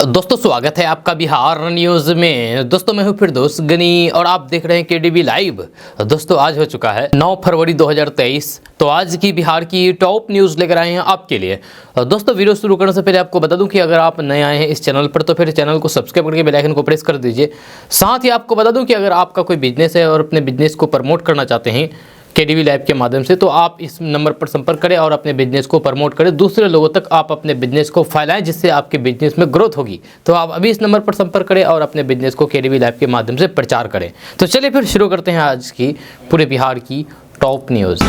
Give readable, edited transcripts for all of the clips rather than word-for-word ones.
दोस्तों स्वागत है आपका बिहार न्यूज़ में। दोस्तों मैं हूं फिरदौस गनी और आप देख रहे हैं केडीवी लाइव। दोस्तों आज हो चुका है 9 फरवरी 2023। तो आज की बिहार की टॉप न्यूज़ लेकर आए हैं आपके लिए। दोस्तों वीडियो शुरू करने से पहले आपको बता दूं कि अगर आप नए आए हैं इस चैनल पर तो फिर चैनल को सब्सक्राइब करके बेल आइकन को प्रेस कर दीजिए। साथ ही आपको बता दूँ कि अगर आपका कोई बिजनेस है और अपने बिजनेस को प्रमोट करना चाहते हैं केडीवी लाइव के माध्यम से, तो आप इस नंबर पर संपर्क करें और अपने बिजनेस को प्रमोट करें, दूसरे लोगों तक आप अपने बिजनेस को फैलाएं जिससे आपके बिजनेस में ग्रोथ होगी। तो आप अभी इस नंबर पर संपर्क करें और अपने बिजनेस को केडीवी लाइव के माध्यम से प्रचार करें। तो चलिए फिर शुरू करते हैं आज की पूरे बिहार की टॉप न्यूज़।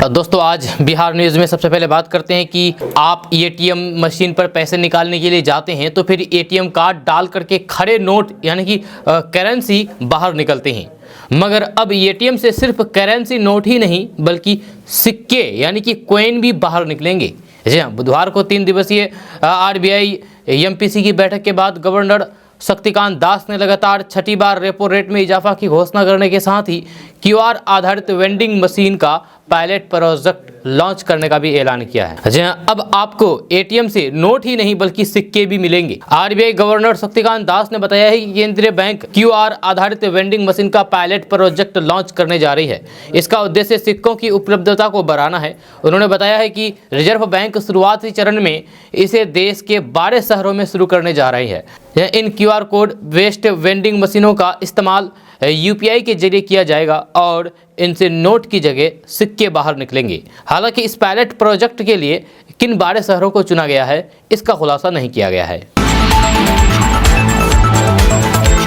दोस्तों आज बिहार न्यूज़ में सबसे पहले बात करते हैं कि आप एटीएम मशीन पर पैसे निकालने के लिए जाते हैं तो फिर एटीएम कार्ड डाल करके खड़े नोट यानी कि करेंसी बाहर निकलते हैं, मगर अब एटीएम से सिर्फ करेंसी नोट ही नहीं बल्कि सिक्के यानी कि कॉइन भी बाहर निकलेंगे। जी हाँ, बुधवार को 3 दिवसीय आरबीआई एमपीसी की बैठक के बाद गवर्नर शक्तिकांत दास ने लगातार छठी बार रेपो रेट में इजाफा की घोषणा करने के साथ ही क्यूआर आधारित वेंडिंग मशीन का पायलट प्रोजेक्ट लॉन्च करने का भी ऐलान किया है। जी हाँ, अब आपको एटीएम से नोट ही नहीं बल्कि सिक्के भी मिलेंगे। आरबीआई गवर्नर शक्तिकांत दास ने बताया है कि केंद्रीय बैंक क्यूआर आधारित वेंडिंग मशीन का पायलट प्रोजेक्ट लॉन्च करने जा रही है। इसका उद्देश्य सिक्कों की उपलब्धता को बढ़ाना है। उन्होंने बताया है कि रिजर्व बैंक शुरुआती चरण में इसे देश के 12 शहरों में शुरू करने जा रही है। इन क्यूआर कोड बेस्ड वेंडिंग मशीनों का इस्तेमाल यूपीआई के जरिए किया जाएगा और इनसे नोट की जगह सिक्के बाहर निकलेंगे। हालांकि इस पायलट प्रोजेक्ट के लिए किन 12 शहरों को चुना गया है इसका खुलासा नहीं किया गया है।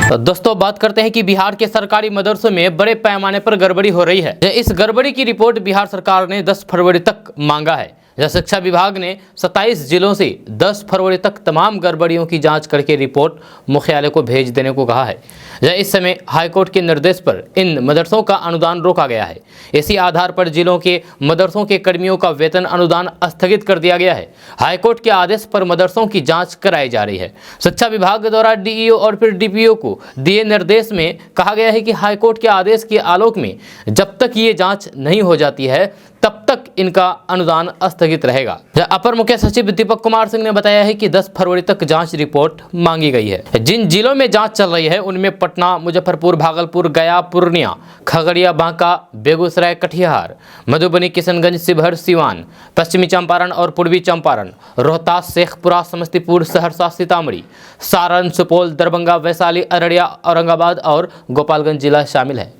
तो दोस्तों बात करते हैं कि बिहार के सरकारी मदरसों में बड़े पैमाने पर गड़बड़ी हो रही है। इस गड़बड़ी की रिपोर्ट बिहार सरकार ने 10 फरवरी तक मांगा है। शिक्षा विभाग ने 27 जिलों से 10 फरवरी तक तमाम गड़बड़ियों की जांच करके रिपोर्ट मुख्यालय को भेज देने को कहा है। इस समय हाईकोर्ट के निर्देश पर इन मदरसों का अनुदान रोका गया है। इसी आधार पर जिलों के मदरसों के कर्मियों का वेतन अनुदान स्थगित कर दिया गया है। हाईकोर्ट के आदेश पर मदरसों की जांच कराई जा रही है। शिक्षा विभाग द्वारा डीईओ और फिर डीपीओ को दिए निर्देश में कहा गया है कि हाईकोर्ट के आदेश के आलोक में जब तक ये जाँच नहीं हो जाती है तब तक इनका अनुदान स्थगित रहेगा। अपर मुख्य सचिव दीपक कुमार सिंह ने बताया है कि 10 फरवरी तक जांच रिपोर्ट मांगी गई है। जिन जिलों में जांच चल रही है उनमें पटना, मुजफ्फरपुर, भागलपुर, गया, पूर्णिया, खगड़िया, बांका, बेगूसराय, कटिहार, मधुबनी, किशनगंज, शिवहर, सिवान, पश्चिमी चंपारण और पूर्वी चंपारण, रोहतास, शेखपुरा, समस्तीपुर, सहरसा, सीतामढ़ी, सारण, सुपौल, दरभंगा, वैशाली, अररिया, औरंगाबाद और गोपालगंज जिला शामिल है।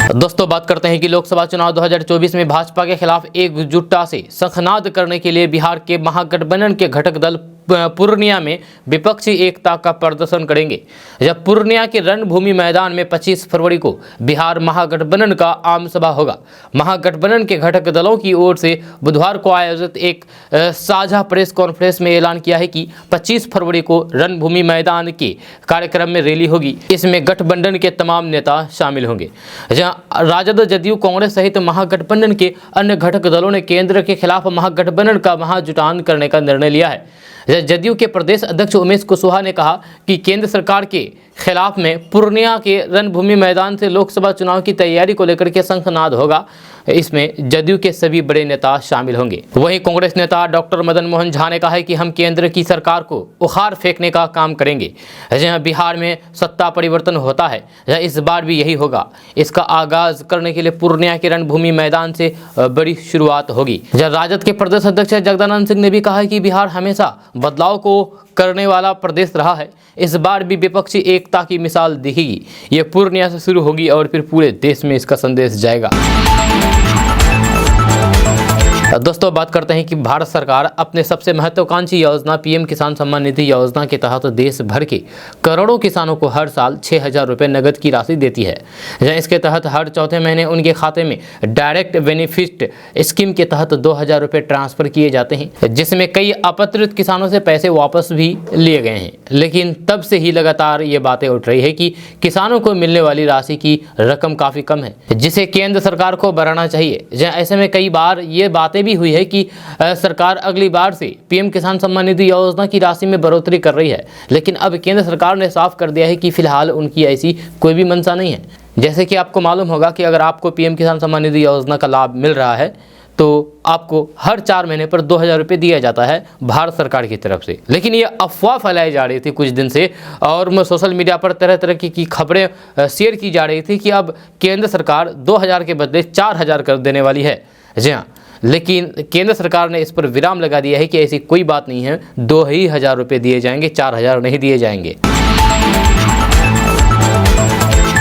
दोस्तों बात करते हैं कि लोकसभा चुनाव 2024 में भाजपा के खिलाफ एकजुटता से शंखनाद करने के लिए बिहार के महागठबंधन के घटक दल पूर्णिया में विपक्षी एकता का प्रदर्शन करेंगे। जब पूर्णिया के रणभूमि मैदान में 25 फरवरी को बिहार महागठबंधन का आम सभा होगा। महागठबंधन के घटक दलों की ओर से बुधवार को आयोजित एक साझा प्रेस कॉन्फ्रेंस में ऐलान किया है कि 25 फरवरी को रणभूमि मैदान के कार्यक्रम में रैली होगी। इसमें गठबंधन के तमाम नेता शामिल होंगे। जहां राजद, जदयू, कांग्रेस सहित महागठबंधन के अन्य घटक दलों ने केंद्र के खिलाफ महागठबंधन का महाजुटान करने का निर्णय लिया है। जदयू के प्रदेश अध्यक्ष उमेश कुशवाहा ने कहा कि केंद्र सरकार के खिलाफ में पूर्णिया के रणभूमि मैदान से लोकसभा चुनाव की तैयारी को लेकर के शंखनाद होगा। इसमें जदयू के सभी बड़े नेता शामिल होंगे। वहीं कांग्रेस नेता डॉक्टर मदन मोहन झा ने कहा है कि हम केंद्र की सरकार को उखाड़ फेंकने का काम करेंगे। जहां बिहार में सत्ता परिवर्तन होता है इस बार भी यही होगा। इसका आगाज करने के लिए पूर्णिया के रणभूमि मैदान से बड़ी शुरुआत होगी। राजद के प्रदेश अध्यक्ष जगदानंद सिंह ने भी कहा है कि बिहार हमेशा बदलाव को करने वाला प्रदेश रहा है। इस बार भी विपक्षी एकता की मिसाल दिखेगी। ये पूर्णिया से शुरू होगी और फिर पूरे देश में इसका संदेश जाएगा। दोस्तों बात करते हैं कि भारत सरकार अपने सबसे महत्वाकांक्षी योजना पीएम किसान सम्मान निधि योजना के तहत देश भर के करोड़ों किसानों को हर साल 6,000 रुपये नगद की राशि देती है। इसके तहत हर चौथे महीने उनके खाते में डायरेक्ट बेनिफिट स्कीम के तहत 2,000 रुपये ट्रांसफर किए जाते हैं, जिसमें कई अपत्रित किसानों से पैसे वापस भी लिए गए हैं। लेकिन तब से ही लगातार ये बातें उठ रही है कि किसानों को मिलने वाली राशि की रकम काफ़ी कम है, जिसे केंद्र सरकार को बढ़ाना चाहिए। ऐसे में कई बार ये बातें भी हुई है कि सरकार अगली बार से पीएम किसान सम्मान निधि योजना की राशि में बढ़ोतरी कर रही है, लेकिन अब केंद्र सरकार ने साफ कर दिया है कि फिलहाल उनकी ऐसी कोई भी मंशा नहीं है। जैसे कि आपको मालूम होगा कि अगर आपको पीएम किसान सम्मान निधि योजना का लाभ मिल रहा है तो आपको हर 4 महीने पर 2000 रुपये दिया जाता है भारत सरकार की तरफ से। लेकिन ये अफवाह फैलाई जा रही थी कुछ दिन से और सोशल मीडिया पर तरह तरह की खबरें शेयर की जा रही थी कि अब केंद्र सरकार 2000 के बदले 4000 कर देने वाली है। जी हाँ, लेकिन केंद्र सरकार ने इस पर विराम लगा दिया है कि ऐसी कोई बात नहीं है, 2000 रुपये दिए जाएंगे, 4000 नहीं दिए जाएंगे।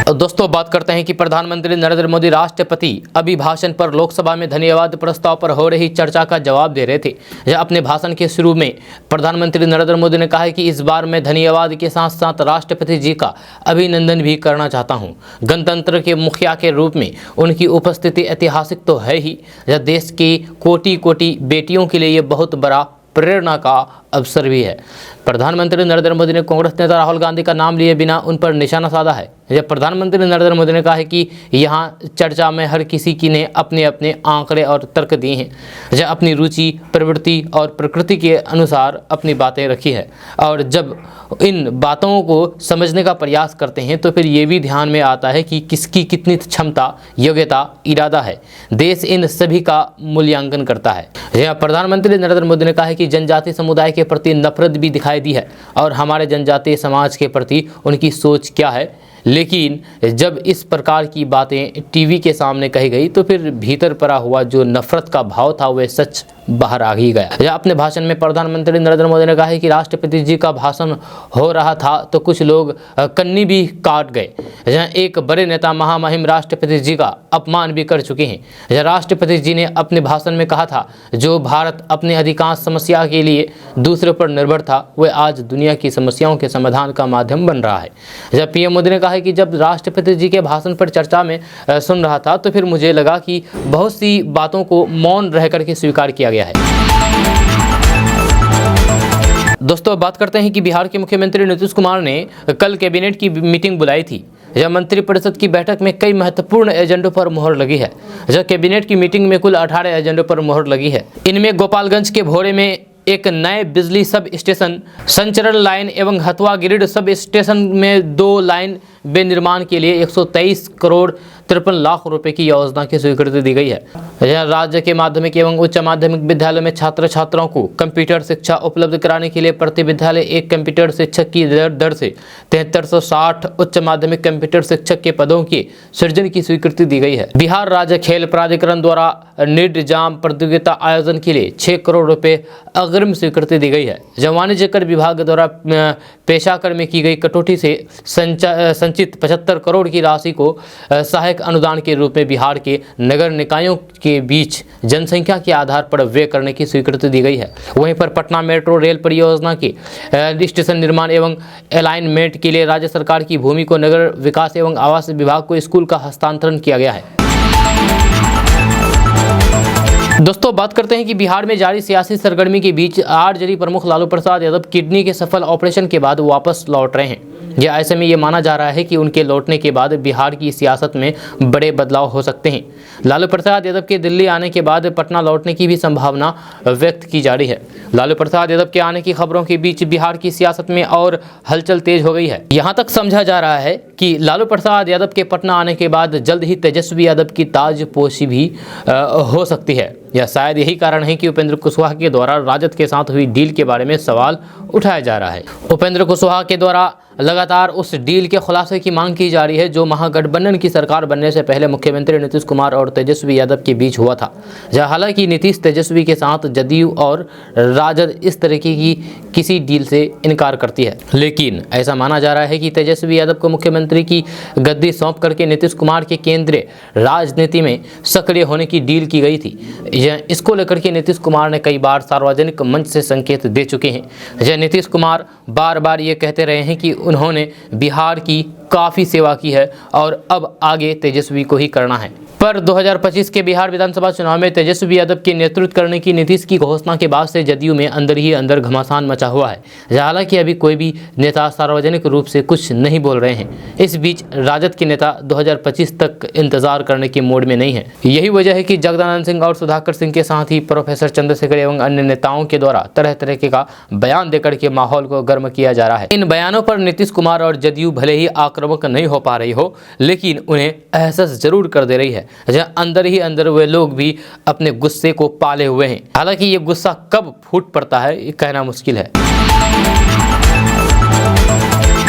दोस्तों, बात करते हैं कि प्रधानमंत्री नरेंद्र मोदी राष्ट्रपति अभिभाषण पर लोकसभा में धन्यवाद प्रस्ताव पर हो रही चर्चा का जवाब दे रहे थे। अपने भाषण के शुरू में प्रधानमंत्री नरेंद्र मोदी ने कहा है कि इस बार मैं धन्यवाद के साथ साथ राष्ट्रपति जी का अभिनंदन भी करना चाहता हूं। गणतंत्र के मुखिया के रूप में उनकी उपस्थिति ऐतिहासिक तो है ही, देश की कोटि कोटि बेटियों के लिए ये बहुत बड़ा प्रेरणा का अवसर भी है। प्रधानमंत्री नरेंद्र मोदी ने कांग्रेस नेता राहुल गांधी का नाम लिए बिना उन पर निशाना साधा है। जब प्रधानमंत्री नरेंद्र मोदी ने कहा है कि यहाँ चर्चा में हर किसी की ने अपने अपने आंकड़े और तर्क दिए हैं, जब अपनी रुचि, प्रवृत्ति और प्रकृति के अनुसार अपनी बातें रखी है, और जब इन बातों को समझने का प्रयास करते हैं तो फिर ये भी ध्यान में आता है कि किसकी कितनी क्षमता, योग्यता, इरादा है। देश इन सभी का मूल्यांकन करता है। प्रधानमंत्री नरेंद्र मोदी ने कहा है कि जनजातीय समुदाय के प्रति नफरत भी दिखाई दी है और हमारे जनजातीय समाज के प्रति उनकी सोच क्या है, लेकिन जब इस प्रकार की बातें टीवी के सामने कही गई तो फिर भीतर पड़ा हुआ जो नफरत का भाव था वह सच बाहर आ ही गया। अपने भाषण में प्रधानमंत्री नरेंद्र मोदी ने कहा है कि राष्ट्रपति जी का भाषण हो रहा था तो कुछ लोग कन्नी भी काट गए। एक बड़े नेता महामहिम राष्ट्रपति जी का अपमान भी कर चुके हैं। राष्ट्रपति जी ने अपने भाषण में कहा था, जो भारत अपने अधिकांश समस्या के लिए दूसरे पर निर्भर था वह आज दुनिया की समस्याओं के समाधान का माध्यम बन रहा है। पीएम मोदी ने कहा है कि जब राष्ट्रपति जी के भाषण पर चर्चा में सुन रहा था तो फिर मुझे लगा कि बहुत सी बातों को मौन रह करके स्वीकार किया गया है। दोस्तों, बात करते हैं कि बिहार के मुख्यमंत्री नीतीश कुमार ने कल कैबिनेट की मीटिंग बुलाई थी। जब मंत्रिपरिषद की बैठक में कई महत्वपूर्ण एजेंडों पर मुहर लगी है। जब कैबिनेट की मीटिंग में कुल 18 एजेंडों पर मुहर लगी है। इनमें गोपालगंज के भोरे में एक नए बिजली सब स्टेशन, संचरण लाइन एवं हथुआ ग्रिड सब स्टेशन में 2 लाइन विनिर्माण के लिए 123 करोड़ 53 लाख रुपए की योजना की स्वीकृति दी गई है। राज्य के माध्यमिक एवं उच्च माध्यमिक विद्यालय में छात्र छात्राओं को कंप्यूटर शिक्षा उपलब्ध कराने के लिए प्रति विद्यालय एक कंप्यूटर शिक्षक की दर से 7360 उच्च माध्यमिक कंप्यूटर शिक्षक के पदों के सृजन की स्वीकृति दी गई है। बिहार राज्य खेल प्राधिकरण द्वारा नीट एग्जाम प्रतियोगिता आयोजन के लिए 6 करोड़ रुपए अग्रिम स्वीकृति दी गई है। वाणिज्य कर विभाग द्वारा पेशा कर में की गई कटौती से संचित 75 करोड़ की राशि को सहायक अनुदान के रूप में बिहार के नगर निकायों के बीच जनसंख्या के आधार पर व्यय करने की स्वीकृति दी गई है। वहीं पर पटना मेट्रो रेल परियोजना के स्टेशन निर्माण एवं अलाइनमेंट के लिए राज्य सरकार की भूमि को नगर विकास एवं आवास विभाग को स्कूल का हस्तांतरण किया गया है। दोस्तों, बात करते हैं कि बिहार में जारी सियासी सरगर्मी के बीच आरजेडी प्रमुख लालू प्रसाद यादव किडनी के सफल ऑपरेशन के बाद वापस लौट रहे हैं। ऐसे में ये माना जा रहा है कि उनके लौटने के बाद बिहार की सियासत में बड़े बदलाव हो सकते हैं। लालू प्रसाद यादव के दिल्ली आने के बाद पटना लौटने की भी संभावना व्यक्त की जा रही है। लालू प्रसाद यादव के आने की खबरों के बीच बिहार की सियासत में और हलचल तेज हो गई है। यहाँ तक समझा जा रहा है कि लालू प्रसाद यादव के पटना आने के बाद जल्द ही तेजस्वी यादव की ताजपोशी भी हो सकती है। या शायद यही कारण है कि उपेंद्र कुशवाहा के द्वारा राजद के साथ हुई डील के बारे में सवाल उठाया जा रहा है। उपेंद्र कुशवाहा के द्वारा लगातार उस डील के खुलासे की मांग की जा रही है जो महागठबंधन की सरकार बनने से पहले मुख्यमंत्री नीतीश कुमार और तेजस्वी यादव के बीच हुआ था। हालांकि नीतीश तेजस्वी के साथ जदयू और राजद इस तरीके की किसी डील से इनकार करती है, लेकिन ऐसा माना जा रहा है कि तेजस्वी यादव को मुख्यमंत्री की गद्दी सौंप करके नीतीश कुमार के केंद्रीय राजनीति में सक्रिय होने की डील की गई थी। इसको लेकर के नीतीश कुमार ने कई बार सार्वजनिक मंच से संकेत दे चुके हैं। नीतीश कुमार बार बार ये कहते रहे हैं कि उन्होंने बिहार की काफ़ी सेवा की है और अब आगे तेजस्वी को ही करना है। पर 2025 के बिहार विधानसभा चुनाव में तेजस्वी यादव के नेतृत्व करने की नीतीश की घोषणा के बाद से जदयू में अंदर ही अंदर घमासान मचा हुआ है। हालांकि अभी कोई भी नेता सार्वजनिक रूप से कुछ नहीं बोल रहे हैं। इस बीच राजद के नेता 2025 तक इंतजार करने के मूड में नहीं है। यही वजह है कि जगदानंद सिंह और सुधाकर सिंह के साथ ही प्रोफेसर चंद्रशेखर एवं अन्य नेताओं के द्वारा तरह तरह का बयान देकर के माहौल को गर्म किया जा रहा है। इन बयानों पर नीतीश कुमार और जदयू भले ही आक्रामक नहीं हो पा रही हो, लेकिन उन्हें एहसास जरूर कर दे रही है। जहाँ अंदर ही अंदर वे लोग भी अपने गुस्से को पाले हुए हैं। हालांकि ये गुस्सा कब फूट पड़ता है ये कहना मुश्किल है।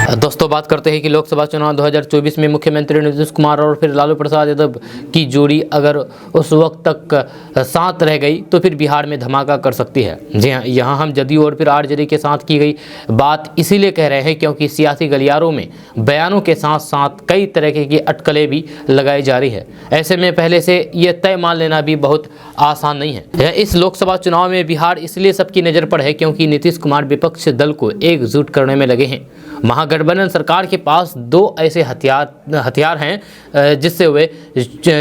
दोस्तों बात करते हैं कि लोकसभा चुनाव 2024 में मुख्यमंत्री नीतीश कुमार और फिर लालू प्रसाद यादव की जोड़ी अगर उस वक्त तक साथ रह गई तो फिर बिहार में धमाका कर सकती है। जी हाँ, यहाँ हम जदयू और फिर आरजेडी के साथ की गई बात इसीलिए कह रहे हैं क्योंकि सियासी गलियारों में बयानों के साथ साथ कई तरह की अटकलें भी लगाई जा रही है। ऐसे में पहले से ये तय मान लेना भी बहुत आसान नहीं है। इस लोकसभा चुनाव में बिहार इसलिए सबकी नज़र पर है क्योंकि नीतीश कुमार विपक्ष दल को एकजुट करने में लगे हैं। महागठबंधन सरकार के पास दो ऐसे हथियार हैं जिससे वे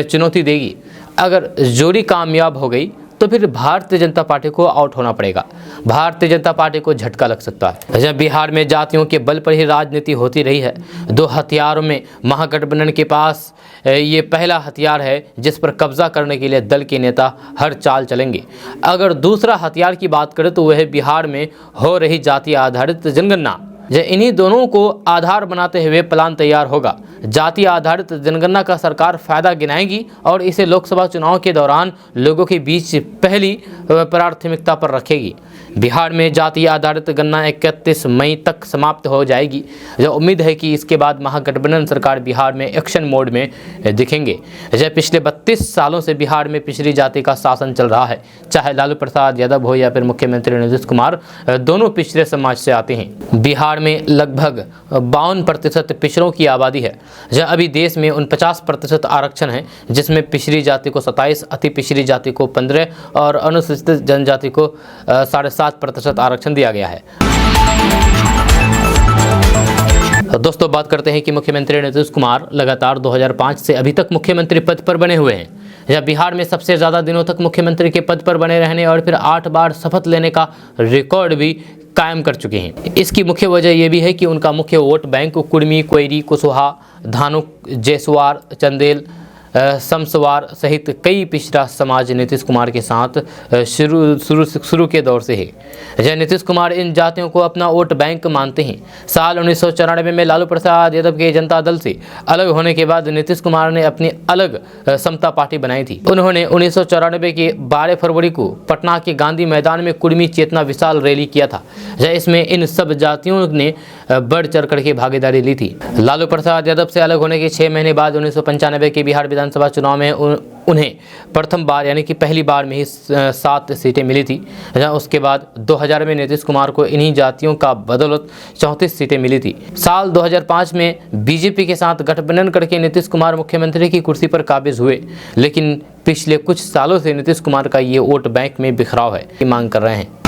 चुनौती देगी। अगर जोड़ी कामयाब हो गई तो फिर भारतीय जनता पार्टी को आउट होना पड़ेगा। भारतीय जनता पार्टी को झटका लग सकता है। जब बिहार में जातियों के बल पर ही राजनीति होती रही है, दो हथियारों में महागठबंधन के पास ये पहला हथियार है जिस पर कब्जा करने के लिए दल के नेता हर चाल चलेंगे। अगर दूसरा हथियार की बात करें तो वह बिहार में हो रही जाति आधारित जनगणना। इन्हीं दोनों को आधार बनाते हुए प्लान तैयार होगा। जाति आधारित जनगणना का सरकार फायदा गिनाएगी और इसे लोकसभा चुनाव के दौरान लोगों के बीच पहली प्राथमिकता पर रखेगी। बिहार में जाति आधारित गणना 31 मई तक समाप्त हो जाएगी। जो उम्मीद है कि इसके बाद महागठबंधन सरकार बिहार में एक्शन मोड में दिखेंगे। पिछले 32 सालों से बिहार में पिछड़ी जाति का शासन चल रहा है। चाहे लालू प्रसाद यादव हो या फिर मुख्यमंत्री नीतीश कुमार, दोनों पिछड़े समाज से आते हैं। बिहार में लगभग 52% पिछड़ों की आबादी है। जहाँ अभी देश में 49% आरक्षण है, जिसमें पिछड़ी जाति को 27, अति पिछड़ी जाति को 15 और अनुसूचित जनजाति को 7.5% आरक्षण दिया गया है। दोस्तों बात करते हैं कि मुख्यमंत्री नीतीश कुमार लगातार 2005 से अभी तक मुख्यमंत्री पद पर बने हुए हैं। यह बिहार में सबसे ज़्यादा दिनों तक मुख्यमंत्री के पद पर बने रहने और फिर 8 बार शपथ लेने का रिकॉर्ड भी कायम कर चुके हैं। इसकी मुख्य वजह यह भी है कि उनका मुख्य वोट बैंक कुर्मी, कोयरी, कुशवाहा, धानुक, जयसवार, चंदेल, समसवार सहित कई पिछड़ा समाज नीतीश कुमार के साथ शुरू के दौर से है। नीतीश कुमार इन जातियों को अपना वोट बैंक मानते हैं। साल 1994 में लालू प्रसाद यादव के जनता दल से अलग होने के बाद नीतीश कुमार ने अपनी अलग समता पार्टी बनाई थी। उन्होंने 1994 के 12 फरवरी को पटना के गांधी मैदान में कुर्मी चेतना विशाल रैली किया था। इसमें इन सब जातियों ने बढ़ चढ़ कर के भागीदारी ली थी। लालू प्रसाद यादव से अलग होने के 6 महीने बाद 1995 के बिहार विधानसभा चुनाव में उन्हें प्रथम बार यानी कि पहली बार में ही 7 सीटें मिली थी। उसके बाद 2000 में नीतीश कुमार को इन्हीं जातियों का बदौलत 34 सीटें मिली थी। साल 2005 में बीजेपी के साथ गठबंधन करके नीतीश कुमार मुख्यमंत्री की कुर्सी पर काबिज हुए, लेकिन पिछले कुछ सालों से नीतीश कुमार का ये वोट बैंक में बिखराव है, मांग कर रहे हैं।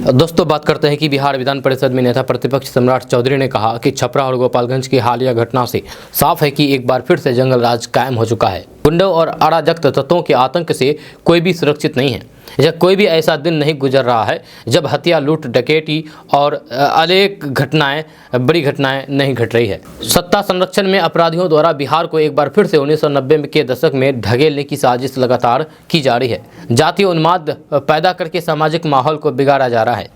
दोस्तों बात करते हैं कि बिहार विधान परिषद में नेता प्रतिपक्ष सम्राट चौधरी ने कहा कि छपरा और गोपालगंज की हालिया घटना से साफ है कि एक बार फिर से जंगल राज कायम हो चुका है। गुंडों और अराजक तत्वों के आतंक से कोई भी सुरक्षित नहीं है। कोई भी ऐसा दिन नहीं गुजर रहा है जब हत्या, लूट, डकैती और अनेक घटनाएं, बड़ी घटनाएं नहीं घट रही है। सत्ता संरक्षण में अपराधियों द्वारा बिहार को एक बार फिर से 1990 के दशक में ढकेलने की साजिश लगातार की जा रही है। जातीय उन्माद पैदा करके सामाजिक माहौल को बिगाड़ा जा रहा है।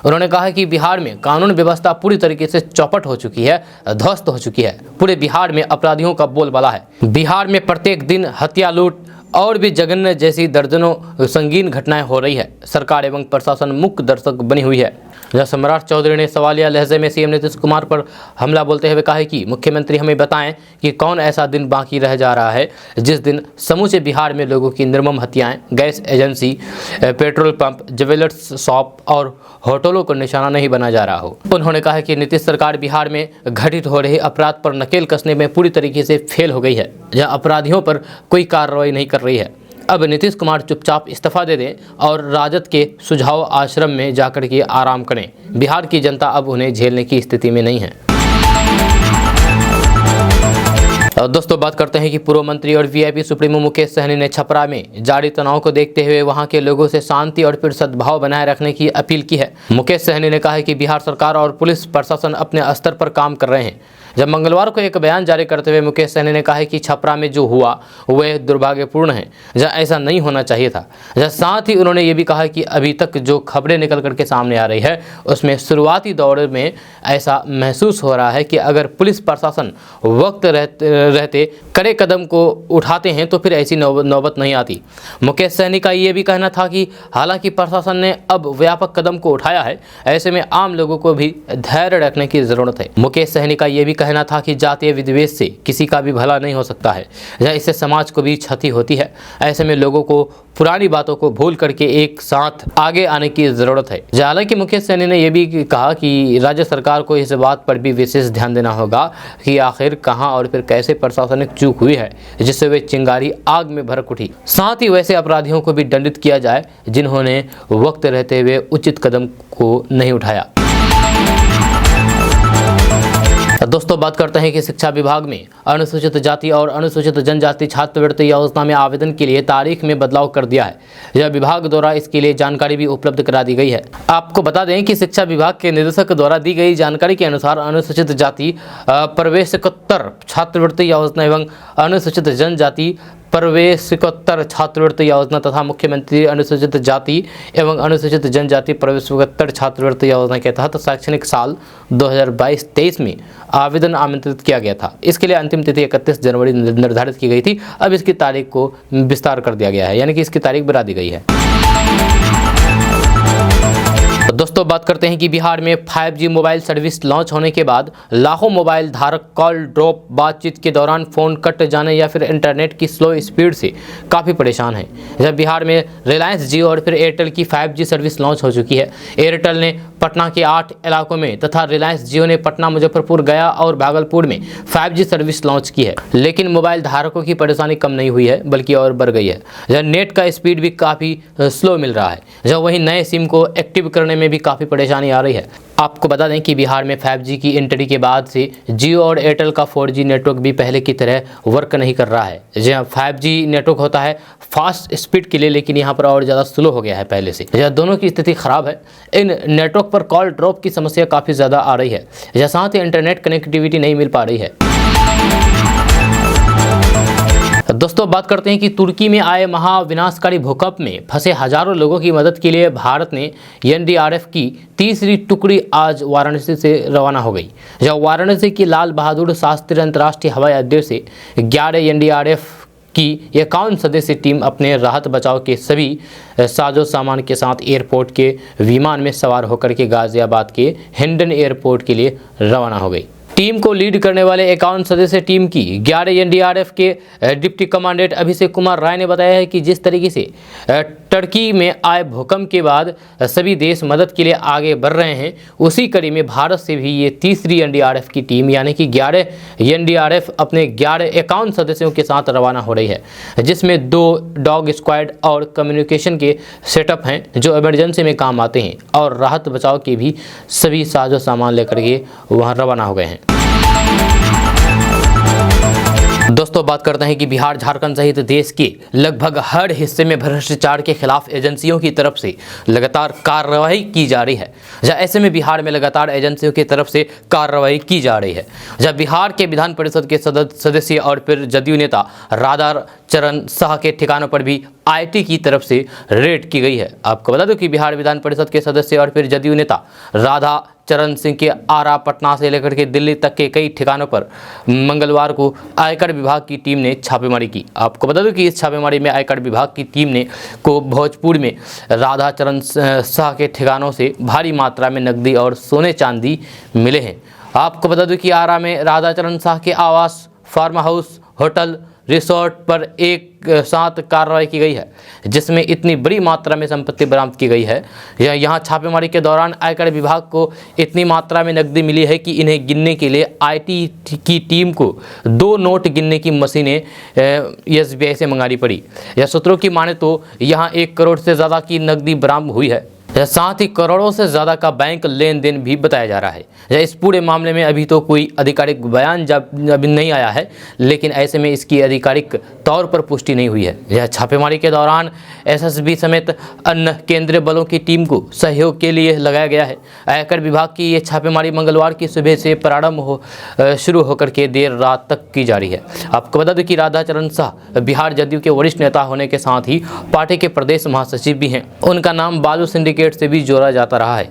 उन्होंने कहा कि बिहार में कानून व्यवस्था पूरी तरीके से चौपट हो चुकी है, ध्वस्त हो चुकी है। पूरे बिहार में अपराधियों का बोलबाला है। बिहार में प्रत्येक दिन हत्या, लूट और भी जघन्य जैसी दर्जनों संगीन घटनाएं हो रही है। सरकार एवं प्रशासन मुख्य दर्शक बनी हुई है। सम्राट चौधरी ने सवालिया लहजे में सीएम नीतीश कुमार पर हमला बोलते हुए कहा कि मुख्यमंत्री हमें बताएं कि कौन ऐसा दिन बाकी रह जा रहा है जिस दिन समूचे बिहार में लोगों की निर्मम हत्याएं, gas agency, petrol pump, jewellers shop और होटलों को निशाना नहीं बना जा रहा हो। उन्होंने कहा कि नीतीश सरकार बिहार में घटित हो रहे अपराध पर नकेल कसने में पूरी तरीके से फेल हो गई है। जहां अपराधियों पर कोई कार्रवाई नहीं कर रही है। अब नीतीश कुमार चुपचाप इस्तीफा दे दें और राजद के सुझाव आश्रम में जाकर के आराम करें। बिहार की जनता अब उन्हें झेलने की स्थिति में नहीं है। दोस्तों बात करते हैं कि पूर्व मंत्री और वीआईपी सुप्रीमो मुकेश सहनी ने छपरा में जारी तनाव को देखते हुए वहां के लोगों से शांति और फिर सद्भाव बनाए रखने की अपील की है। मुकेश सहनी ने कहा है कि बिहार सरकार और पुलिस प्रशासन अपने स्तर पर काम कर रहे हैं। जब मंगलवार को एक बयान जारी करते हुए मुकेश सहनी ने कहा है कि छपरा में जो हुआ वह दुर्भाग्यपूर्ण है, जहाँ ऐसा नहीं होना चाहिए था। साथ ही उन्होंने ये भी कहा कि अभी तक जो खबरें निकल करके सामने आ रही है उसमें शुरुआती दौर में ऐसा महसूस हो रहा है कि अगर पुलिस प्रशासन वक्त रहते कड़े कदम को उठाते हैं तो फिर ऐसी नौबत नहीं आती। मुकेश सहनी का ये भी कहना था कि हालांकि प्रशासन ने अब व्यापक कदम को उठाया है, ऐसे में आम लोगों को भी धैर्य रखने की जरूरत है। मुकेश सहनी का ये भी कहना था कि जातीय विद्वेष से किसी का भी भला नहीं हो सकता है, या इससे समाज को भी क्षति होती है। ऐसे में लोगों को पुरानी बातों को भूल करके एक साथ आगे आने की जरूरत है। हालांकि मुकेश सहनी ने यह भी कहा कि राज्य सरकार को इस बात पर भी विशेष ध्यान देना होगा कि आखिर कहां और फिर कैसे प्रशासनिक चूक हुई है जिससे वे चिंगारी आग में भड़क उठी। साथ ही वैसे अपराधियों को भी दंडित किया जाए जिन्होंने वक्त रहते हुए उचित कदम को नहीं उठाया। दोस्तों, बात करते हैं कि शिक्षा विभाग में अनुसूचित जाति और अनुसूचित जनजाति छात्रवृत्ति योजना में आवेदन के लिए तारीख में बदलाव कर दिया है। यह विभाग द्वारा इसके लिए जानकारी भी उपलब्ध करा दी गई है। आपको बता दें कि शिक्षा विभाग के निदेशक द्वारा दी गई जानकारी के अनुसार अनुसूचित जाति प्रवेशकोत्तर छात्रवृत्ति योजना एवं अनुसूचित जनजाति प्रवेशकोत्तर छात्रवृत्ति योजना तथा मुख्यमंत्री अनुसूचित जाति एवं अनुसूचित जनजाति प्रवेशकोत्तर छात्रवृत्ति योजना के तहत शैक्षणिक साल 2022-23 में आवेदन आमंत्रित किया गया था। इसके लिए अंतिम तिथि 31 जनवरी निर्धारित की गई थी। अब इसकी तारीख को विस्तार कर दिया गया है, यानी कि इसकी तारीख बढ़ा दी गई है। दोस्तों, बात करते हैं कि बिहार में 5G मोबाइल सर्विस लॉन्च होने के बाद लाखों मोबाइल धारक कॉल ड्रॉप, बातचीत के दौरान फ़ोन कट जाने या फिर इंटरनेट की स्लो स्पीड से काफ़ी परेशान हैं। जब बिहार में रिलायंस जियो और फिर एयरटेल की 5G सर्विस लॉन्च हो चुकी है। एयरटेल ने पटना के 8 इलाकों में तथा रिलायंस जियो ने पटना, मुजफ्फरपुर, गया और भागलपुर में 5G सर्विस लॉन्च की है। लेकिन मोबाइल धारकों की परेशानी कम नहीं हुई है बल्कि और बढ़ गई है। जब नेट का स्पीड भी काफ़ी स्लो मिल रहा है, जब वहीं नए सिम को एक्टिव करने में भी काफ़ी परेशानी आ रही है। आपको बता दें कि बिहार में 5G की एंट्री के बाद से जियो और एयरटेल का 4G नेटवर्क भी पहले की तरह वर्क नहीं कर रहा है। जहाँ 5G नेटवर्क होता है फास्ट स्पीड के लिए, लेकिन यहाँ पर और ज़्यादा स्लो हो गया है पहले से। यह दोनों की स्थिति खराब है। इन नेटवर्क पर कॉल ड्रॉप की समस्या काफ़ी ज़्यादा आ रही है, या साथ ही इंटरनेट कनेक्टिविटी नहीं मिल पा रही है। दोस्तों, बात करते हैं कि तुर्की में आए महाविनाशकारी भूकंप में फंसे हजारों लोगों की मदद के लिए भारत ने NDRF की तीसरी टुकड़ी आज वाराणसी से रवाना हो गई। जब वाराणसी की लाल बहादुर शास्त्री अंतर्राष्ट्रीय हवाई अड्डे से 11 NDRF की 51 सदस्यीय टीम अपने राहत बचाव के सभी साजो सामान के साथ एयरपोर्ट के विमान में सवार होकर के गाजियाबाद के हिंडन एयरपोर्ट के लिए रवाना हो गई। टीम को लीड करने वाले 51 सदस्य टीम की 11 NDRF के डिप्टी कमांडेंट अभिषेक कुमार राय ने बताया है कि जिस तरीके से टर्की में आए भूकंप के बाद सभी देश मदद के लिए आगे बढ़ रहे हैं, उसी कड़ी में भारत से भी ये तीसरी NDRF की टीम यानी कि 11 NDRF अपने 51 सदस्यों के साथ रवाना हो रही है, जिसमें 2 डॉग स्क्वाड और कम्युनिकेशन के सेटअप हैं जो इमरजेंसी में काम आते हैं, और राहत बचाव के भी सभी साजो सामान लेकर के वहाँ रवाना हो गए हैं। दोस्तों, बात करते हैं कि बिहार, झारखंड सहित देश के लगभग हर हिस्से में भ्रष्टाचार के खिलाफ एजेंसियों की तरफ से लगातार कार्रवाई की जा रही है। जब ऐसे में बिहार में लगातार एजेंसियों की तरफ से कार्रवाई की जा रही है। जब बिहार के विधान परिषद के सदस्य और फिर जदयू नेता राधा चरण शाह के ठिकानों पर भी IT की तरफ से रेड की गई है। आपको बता दूं कि बिहार विधान परिषद के सदस्य और फिर जदयू नेता राधा चरण सिंह के आरा, पटना से लेकर के दिल्ली तक के कई ठिकानों पर मंगलवार को आयकर विभाग की टीम ने छापेमारी की। आपको बता दूं कि इस छापेमारी में आयकर विभाग की टीम ने भोजपुर में राधा चरण शाह के ठिकानों से भारी मात्रा में नकदी और सोने चांदी मिले हैं। आपको बता दूं कि आरा में राधा चरण शाह के आवास, फार्म हाउस, होटल, रिसोर्ट पर एक साथ कार्रवाई की गई है, जिसमें इतनी बड़ी मात्रा में संपत्ति बरामद की गई है। यहाँ छापेमारी के दौरान आयकर विभाग को इतनी मात्रा में नकदी मिली है कि इन्हें गिनने के लिए IT की टीम को 2 नोट गिनने की मशीनें SBI से मंगानी पड़ी। या सूत्रों की माने तो यहाँ 1 करोड़ से ज़्यादा की नकदी बरामद हुई है। साथ ही करोड़ों से ज्यादा का बैंक लेन देन भी बताया जा रहा है। इस पूरे मामले में अभी तो कोई आधिकारिक बयान अभी नहीं आया है, लेकिन ऐसे में इसकी आधिकारिक तौर पर पुष्टि नहीं हुई है। यह छापेमारी के दौरान एसएसबी समेत अन्य केंद्रीय बलों की टीम को सहयोग के लिए लगाया गया है। आयकर विभाग की ये छापेमारी मंगलवार की सुबह से प्रारंभ शुरू होकर के देर रात तक की जा रही है। आपको बता दें कि राधाचरण शाह बिहार जदयू के वरिष्ठ नेता होने के साथ ही पार्टी के प्रदेश महासचिव भी हैं। उनका नाम बालू सिंडिकेट से भी जोड़ा जाता रहा है।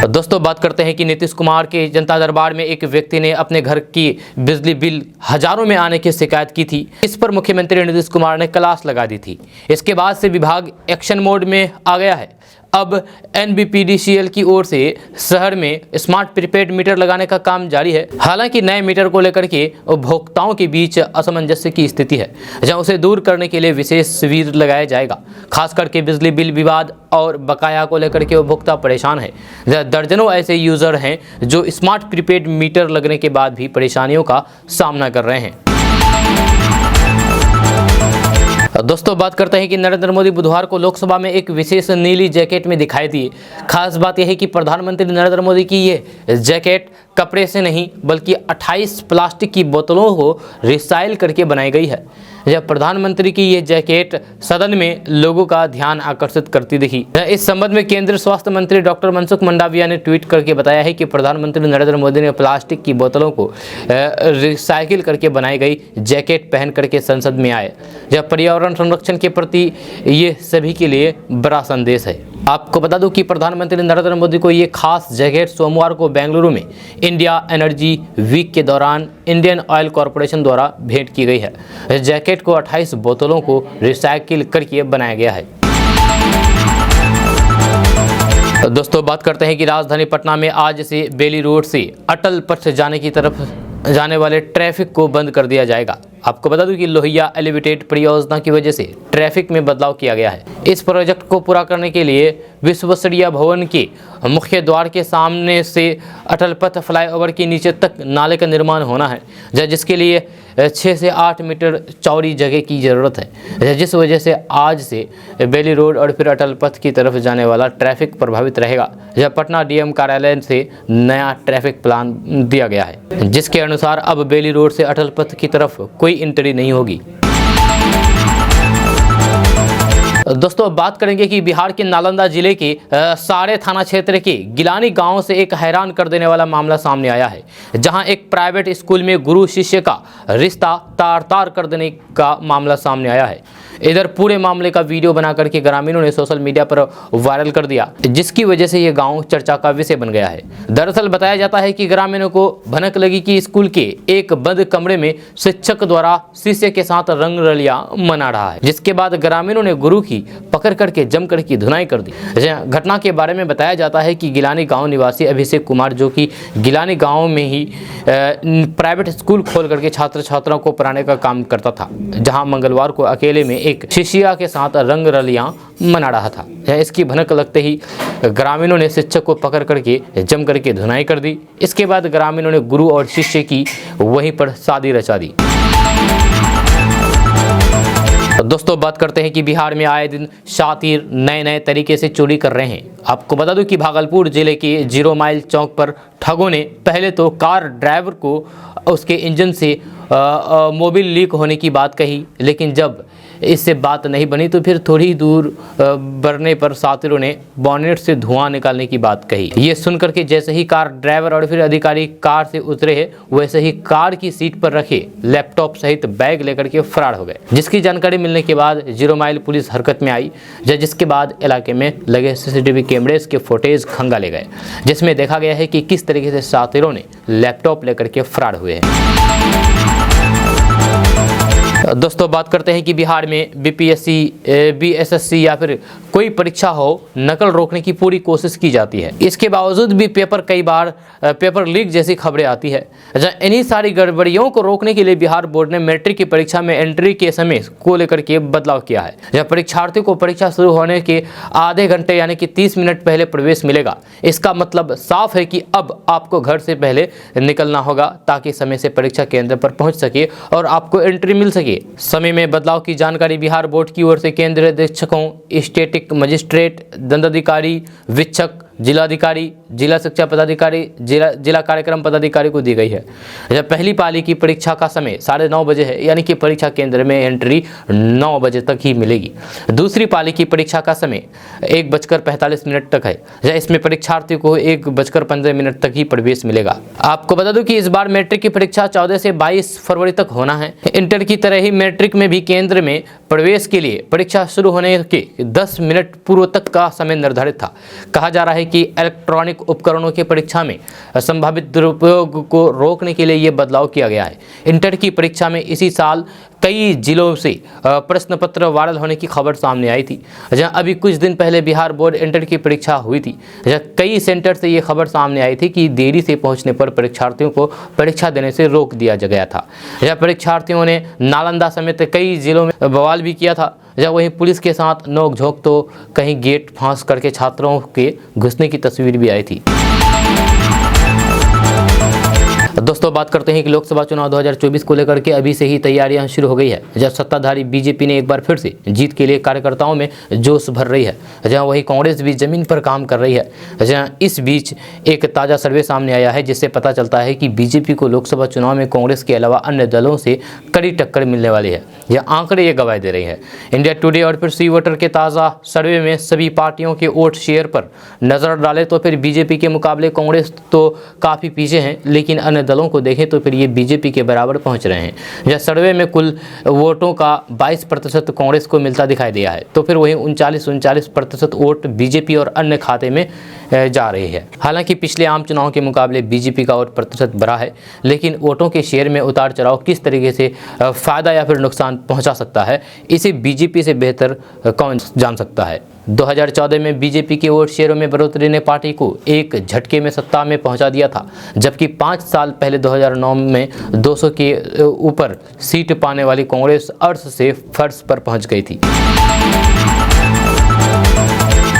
दोस्तों, बात करते हैं कि नीतीश कुमार के जनता दरबार में एक व्यक्ति ने अपने घर की बिजली बिल हजारों में आने की शिकायत की थी। इस पर मुख्यमंत्री नीतीश कुमार ने क्लास लगा दी थी। इसके बाद से विभाग एक्शन मोड में आ गया है। अब NBPDCL की ओर से शहर में स्मार्ट प्रीपेड मीटर लगाने का काम जारी है। हालांकि नए मीटर को लेकर के उपभोक्ताओं के बीच असमंजस्य की स्थिति है, जहां उसे दूर करने के लिए विशेष शिविर लगाया जाएगा। खास करके बिजली बिल विवाद और बकाया को लेकर के उपभोक्ता परेशान है। दर्जनों ऐसे यूजर हैं जो स्मार्ट प्रीपेड मीटर लगने के बाद भी परेशानियों का सामना कर रहे हैं। दोस्तों, बात करते हैं कि नरेंद्र मोदी बुधवार को लोकसभा में एक विशेष नीली जैकेट में दिखाई दिए। खास बात यह है कि प्रधानमंत्री नरेंद्र मोदी की ये जैकेट कपड़े से नहीं बल्कि 28 प्लास्टिक की बोतलों को रिसाइल करके बनाई गई है। जब प्रधानमंत्री की ये जैकेट सदन में लोगों का ध्यान आकर्षित करती दिखी। इस संबंध में केंद्रीय स्वास्थ्य मंत्री डॉक्टर मनसुख मंडाविया ने ट्वीट करके बताया है कि प्रधानमंत्री नरेंद्र मोदी ने प्लास्टिक की बोतलों को रिसाइकिल करके बनाई गई जैकेट पहन करके संसद में आए। जब पर्यावरण संरक्षण के प्रति ये सभी के लिए बड़ा संदेश है। आपको बता दूं कि प्रधानमंत्री नरेंद्र मोदी को ये खास जैकेट सोमवार को बेंगलुरु में इंडिया एनर्जी वीक के दौरान इंडियन ऑयल कॉरपोरेशन द्वारा भेंट की गई है। इस जैकेट को 28 बोतलों को रिसाइकिल करके बनाया गया है। दोस्तों, बात करते हैं कि राजधानी पटना में आज से बेली रोड से अटल पथ जाने की तरफ जाने वाले ट्रैफिक को बंद कर दिया जाएगा। आपको बता दूं कि लोहिया एलिवेटेड परियोजना की वजह से ट्रैफिक में बदलाव किया गया है। इस प्रोजेक्ट को पूरा करने के लिए विश्वस्तरीय भवन के मुख्य द्वार के सामने से अटल पथ फ्लाईओवर के नीचे तक नाले का निर्माण होना है, जिसके लिए 6 से 8 मीटर चौड़ी जगह की ज़रूरत है, जिस वजह से आज से बेली रोड और फिर अटल पथ की तरफ जाने वाला ट्रैफिक प्रभावित रहेगा। जब पटना DM कार्यालय से नया ट्रैफिक प्लान दिया गया है, जिसके अनुसार अब बेली रोड से अटल पथ की तरफ कोई एंट्री नहीं होगी। दोस्तों, बात करेंगे कि बिहार के नालंदा जिले के सारे थाना क्षेत्र के गिलानी गांव से एक हैरान कर देने वाला मामला सामने आया है, जहां एक प्राइवेट स्कूल में गुरु शिष्य का रिश्ता तार-तार कर देने का मामला सामने आया है। इधर पूरे मामले का वीडियो बना करके ग्रामीणों ने सोशल मीडिया पर वायरल कर दिया, जिसकी वजह से ये गांव चर्चा का विषय बन गया है। दरअसल बताया जाता है कि ग्रामीणों को भनक लगी कि स्कूल के एक बंद कमरे में शिक्षक द्वारा शिष्य के साथ रंग रलियां मना रहा है, जिसके बाद ग्रामीणों ने गुरु की पकड़ करके जम करके धुनाई कर दी। घटना के बारे में बताया जाता है कि गिलानी गांव निवासी अभिषेक कुमार, जो कि गिलानी गांव में ही प्राइवेट स्कूल खोल करके छात्र छात्राओं को पढ़ाने का काम करता था, जहां मंगलवार को अकेले में एक शिष्या के साथ रंग रलियां मना रहा था। इसकी भनक लगते ही ग्रामीणों ने शिक्षक को पकड़ करके जम करके धुनाई कर दी। इसके बाद ग्रामीणों ने गुरु और शिष्य की वहीं पर शादी रचा दी। दोस्तों, बात करते हैं कि बिहार में आए दिन शातिर नए तरीके से चोरी कर रहे हैं। आपको बता दूं कि भागलपुर जिले के 0 माइल चौक पर ठगों ने पहले तो कार ड्राइवर को उसके इंजन से मोबिल लीक होने की बात कही, लेकिन जब इससे बात नहीं बनी तो फिर थोड़ी दूर बढ़ने पर शातिरों ने बॉनेट से धुआं निकालने की बात कही। ये सुनकर के जैसे ही कार ड्राइवर और फिर अधिकारी कार से उतरे हैं, वैसे ही कार की सीट पर रखे लैपटॉप सहित बैग लेकर के फरार हो गए, जिसकी जानकारी मिलने के बाद 0 माइल पुलिस हरकत में आई, जिसके बाद इलाके में लगे CCTV कैमरेज के फुटेज खंगाले गए, जिसमें देखा गया है कि किस तरीके से शातिरों ने लैपटॉप लेकर के फरार हुए हैं। दोस्तों, बात करते हैं कि बिहार में BPSC, BSSC या फिर कोई परीक्षा हो, नकल रोकने की पूरी कोशिश की जाती है। इसके बावजूद भी कई बार पेपर लीक जैसी खबरें आती है। इन्हीं सारी गड़बड़ियों को रोकने के लिए बिहार बोर्ड ने मैट्रिक की परीक्षा में एंट्री के समय को लेकर के बदलाव किया है। जब परीक्षार्थियों को परीक्षा शुरू होने के आधे घंटे यानी कि 30 मिनट पहले प्रवेश मिलेगा। इसका मतलब साफ है कि अब आपको घर से पहले निकलना होगा ताकि समय से परीक्षा केंद्र पर पहुंच सके और आपको एंट्री मिल सके। लिए समय में बदलाव की जानकारी बिहार बोर्ड की ओर से केंद्रीय अधीक्षकों, स्टैटिक मजिस्ट्रेट, दंडाधिकारी, वीक्षक, जिलाधिकारी, जिला शिक्षा पदाधिकारी, जिला कार्यक्रम पदाधिकारी को दी गई है। जब पहली पाली की परीक्षा का समय 9:30 बजे है, यानी कि परीक्षा केंद्र में एंट्री 9 बजे तक ही मिलेगी। दूसरी पाली की परीक्षा का समय 1:45 तक है। इसमें परीक्षार्थी को 1:15 तक ही प्रवेश मिलेगा। आपको बता दूं कि इस बार मैट्रिक की परीक्षा 14 से 22 फरवरी तक होना है। इंटर की तरह ही मैट्रिक में भी केंद्र में प्रवेश के लिए परीक्षा शुरू होने के 10 मिनट पूर्व तक का समय निर्धारित था। कहा जा रहा है कि इलेक्ट्रॉनिक उपकरणों की परीक्षा में संभावित दुरुपयोग को रोकने के लिए यह बदलाव किया गया है। इंटर की परीक्षा में इसी साल कई जिलों से प्रश्न पत्र वायरल होने की खबर सामने आई थी। जहां अभी कुछ दिन पहले बिहार बोर्ड इंटर की परीक्षा हुई थी। जहां कई सेंटर से ये खबर सामने आई थी कि देरी से पहुंचने पर परीक्षार्थियों को परीक्षा देने से रोक दिया गया था। जहां परीक्षार्थियों ने नालंदा समेत कई जिलों में बवाल भी किया था। जब वहीं पुलिस के साथ नोकझोंक तो कहीं गेट फांस करके छात्रों के घुसने की तस्वीर भी आई थी। दोस्तों, बात करते हैं कि लोकसभा चुनाव 2024 को लेकर के अभी से ही तैयारियां शुरू हो गई है। जब सत्ताधारी बीजेपी ने एक बार फिर से जीत के लिए कार्यकर्ताओं में जोश भर रही है, जहां वही कांग्रेस भी जमीन पर काम कर रही है। जहां इस बीच एक ताज़ा सर्वे सामने आया है जिससे पता चलता है कि बीजेपी को लोकसभा चुनाव में कांग्रेस के अलावा अन्य दलों से कड़ी टक्कर मिलने वाली है। यह आंकड़े ये गवाही दे रही है। इंडिया टुडे और फिर सी वोटर के ताज़ा सर्वे में सभी पार्टियों के वोट शेयर पर नजर डालें तो फिर बीजेपी के मुकाबले कांग्रेस तो काफ़ी पीछे हैं, लेकिन अन्य दलों को देखें तो फिर ये बीजेपी के बराबर पहुंच रहे हैं। यह सर्वे में कुल वोटों का 22% कांग्रेस को मिलता दिखाई दिया है, तो फिर वहीं 39% वोट बीजेपी और अन्य खाते में जा रही है। हालांकि पिछले आम चुनाव के मुकाबले बीजेपी का वोट प्रतिशत बढ़ा है, लेकिन वोटों के शेयर में उतार चढ़ाव किस तरीके से फायदा या फिर नुकसान पहुंचा सकता है, इसे बीजेपी से बेहतर कौन जान सकता है। 2014 में बीजेपी के वोट शेयरों में बढ़ोतरी ने पार्टी को एक झटके में सत्ता में पहुंचा दिया था, जबकि 5 साल पहले 2009 में 200 के ऊपर सीट पाने वाली कांग्रेस अर्श से फर्श पर पहुंच गई थी।